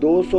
200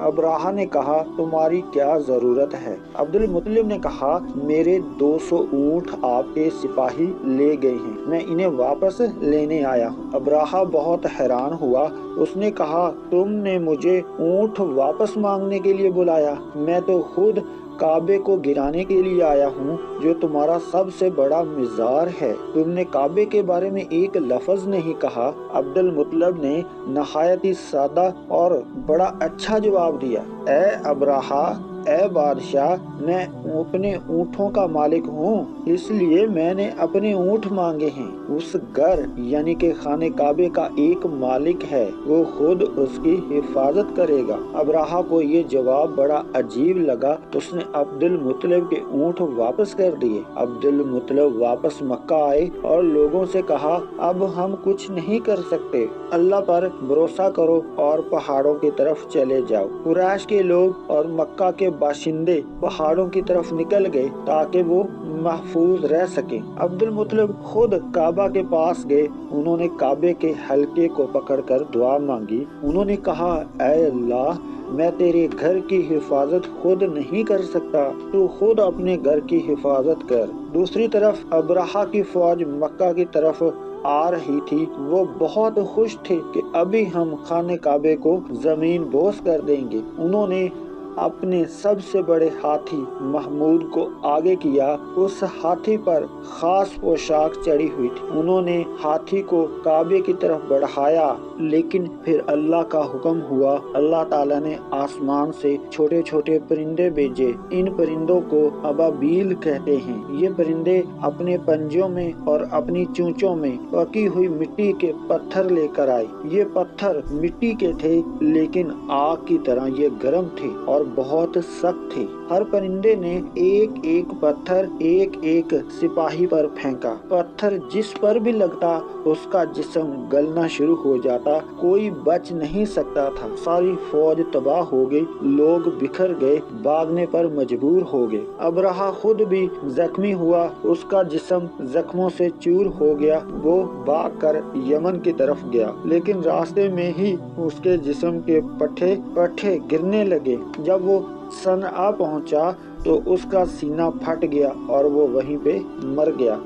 ابراہا نے کہا تمہاری کیا ضرورت ہے؟ عبد المطلب نے کہا میرے 200 اونٹ آپ کے سپاہی لے گئے ہیں، میں انہیں واپس لینے آیا ہوں۔ ابراہا بہت حیران ہوا، اس نے کہا تم نے مجھے اونٹ واپس مانگنے کے لیے بلایا؟ میں تو خود کعبے کو گرانے کے لیے آیا ہوں جو تمہارا سب سے بڑا مزار ہے، تم نے کعبے کے بارے میں ایک لفظ نہیں کہا۔ عبد المطلب نے نہایت ہی سادہ اور بڑا اچھا جواب دیا، اے ابراہا، اے بادشاہ، میں اپنے اونٹوں کا مالک ہوں، اس لیے میں نے اپنے اونٹ مانگے ہیں۔ اس گھر یعنی کہ خانہ کعبے کا ایک مالک ہے، وہ خود اس کی حفاظت کرے گا۔ ابراہا کو یہ جواب بڑا عجیب لگا، اس نے عبد المطلب کے اونٹ واپس کر دیے۔ عبد المطلب واپس مکہ آئے اور لوگوں سے کہا اب ہم کچھ نہیں کر سکتے، اللہ پر بھروسہ کرو اور پہاڑوں کی طرف چلے جاؤ۔ قریش کے لوگ اور مکہ کے باشندے پہاڑوں کی طرف نکل گئے تاکہ وہ محفوظ رہ سکیں۔ عبد المطلب خود کعبہ کے پاس گئے، انہوں نے کعبے کے حلقے کو پکڑ کر دعا مانگی، انہوں نے کہا اے اللہ، میں تیرے گھر کی حفاظت خود نہیں کر سکتا، تو خود اپنے گھر کی حفاظت کر۔ دوسری طرف ابراہا کی فوج مکہ کی طرف آ رہی تھی، وہ بہت خوش تھے کہ ابھی ہم خانہ کعبے کو زمین بوس کر دیں گے۔ انہوں نے اپنے سب سے بڑے ہاتھی محمود کو آگے کیا، اس ہاتھی پر خاص پوشاک چڑھی ہوئی تھی، انہوں نے ہاتھی کو کعبے کی طرف بڑھایا، لیکن پھر اللہ کا حکم ہوا، اللہ تعالیٰ نے آسمان سے چھوٹے چھوٹے پرندے بھیجے، ان پرندوں کو ابابیل کہتے ہیں۔ یہ پرندے اپنے پنجوں میں اور اپنی چونچوں میں پکی ہوئی مٹی کے پتھر لے کر آئے، یہ پتھر مٹی کے تھے لیکن آگ کی طرح یہ گرم تھے اور بہت سخت تھے۔ ہر پرندے نے ایک ایک پتھر ایک ایک سپاہی پر پھینکا، پتھر جس پر بھی لگتا اس کا جسم گلنا شروع ہو جاتا، کوئی بچ نہیں سکتا تھا۔ ساری فوج تباہ ہو گئی، لوگ بکھر گئے، بھاگنے پر مجبور ہو گئے۔ ابراہا خود بھی زخمی ہوا، اس کا جسم زخموں سے چور ہو گیا، وہ بھاگ کر یمن کی طرف گیا، لیکن راستے میں ہی اس کے جسم کے پٹھے گرنے لگے۔ جب وہ صنعا پہنچا تو اس کا سینہ پھٹ گیا اور وہ وہیں پہ مر گیا۔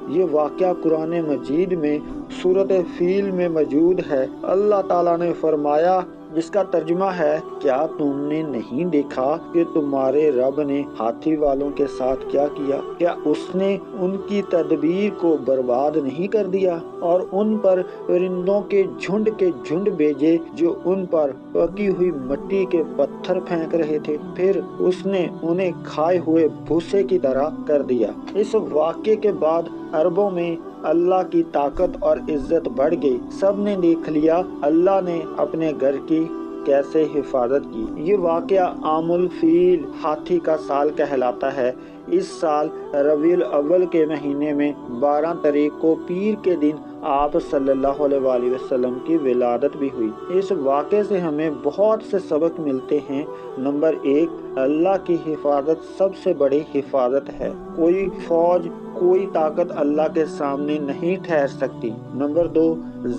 یہ واقعہ قرآن مجید میں سورۃ فیل میں موجود ہے۔ اللہ تعالیٰ نے فرمایا، جس کا ترجمہ ہے، کیا تم نے نہیں دیکھا کہ تمہارے رب نے ہاتھی والوں کے ساتھ کیا کیا؟ کیا اس نے ان کی تدبیر کو برباد نہیں کر دیا اور ان پر پرندوں کے جھنڈ بھیجے جو ان پر پکی ہوئی مٹی کے پتھر پھینک رہے تھے، پھر اس نے انہیں کھائے ہوئے بھوسے کی طرح کر دیا۔ اس واقعے کے بعد عربوں میں اللہ کی طاقت اور عزت بڑھ گئی، سب نے دیکھ لیا اللہ نے اپنے گھر کی کیسے حفاظت کی۔ یہ واقعہ عام الفیل ہاتھی کا سال کہلاتا ہے۔ اس سال ربیع الاول کے مہینے میں 12 تاریخ کو پیر کے دن آپ صلی اللہ علیہ وآلہ وسلم کی ولادت بھی ہوئی۔ اس واقعے سے ہمیں بہت سے سبق ملتے ہیں۔ نمبر 1، اللہ کی حفاظت سب سے بڑی حفاظت ہے، کوئی فوج کوئی طاقت اللہ کے سامنے نہیں ٹھہر سکتی۔ نمبر 2،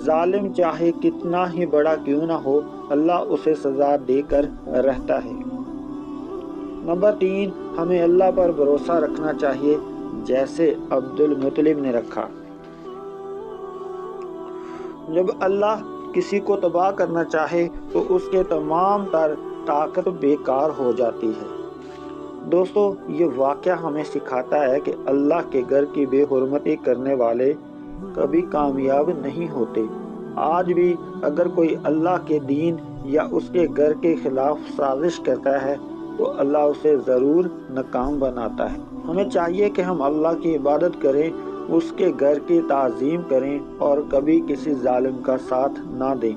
ظالم چاہے کتنا ہی بڑا کیوں نہ ہو، اللہ اسے سزا دے کر رہتا ہے۔ نمبر 3، ہمیں اللہ پر بھروسہ رکھنا چاہیے جیسے عبد المطلب نے رکھا۔ جب اللہ کسی کو تباہ کرنا چاہے تو اس کے تمام تر طاقت بیکار ہو جاتی ہے۔ دوستو، یہ واقعہ ہمیں سکھاتا ہے کہ اللہ کے گھر کی بے حرمتی کرنے والے کبھی کامیاب نہیں ہوتے۔ آج بھی اگر کوئی اللہ کے دین یا اس کے گھر کے خلاف سازش کرتا ہے تو اللہ اسے ضرور ناکام بناتا ہے۔ ہمیں چاہیے کہ ہم اللہ کی عبادت کریں، اس کے گھر کی تعظیم کریں اور کبھی کسی ظالم کا ساتھ نہ دیں۔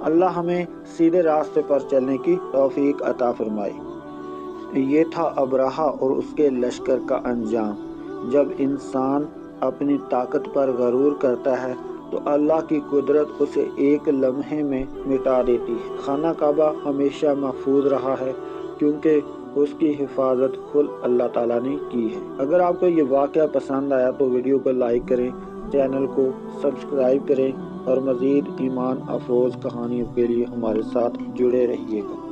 اللہ ہمیں سیدھے راستے پر چلنے کی توفیق عطا فرمائے۔ یہ تھا ابراہا اور اس کے لشکر کا انجام۔ جب انسان اپنی طاقت پر غرور کرتا ہے تو اللہ کی قدرت اسے ایک لمحے میں مٹا دیتی ہے۔ خانہ کعبہ ہمیشہ محفوظ رہا ہے کیونکہ اس کی حفاظت خود اللہ تعالیٰ نے کی ہے۔ اگر آپ کو یہ واقعہ پسند آیا تو ویڈیو کو لائک کریں، چینل کو سبسکرائب کریں اور مزید ایمان افروز کہانیوں کے لیے ہمارے ساتھ جڑے رہیے گا۔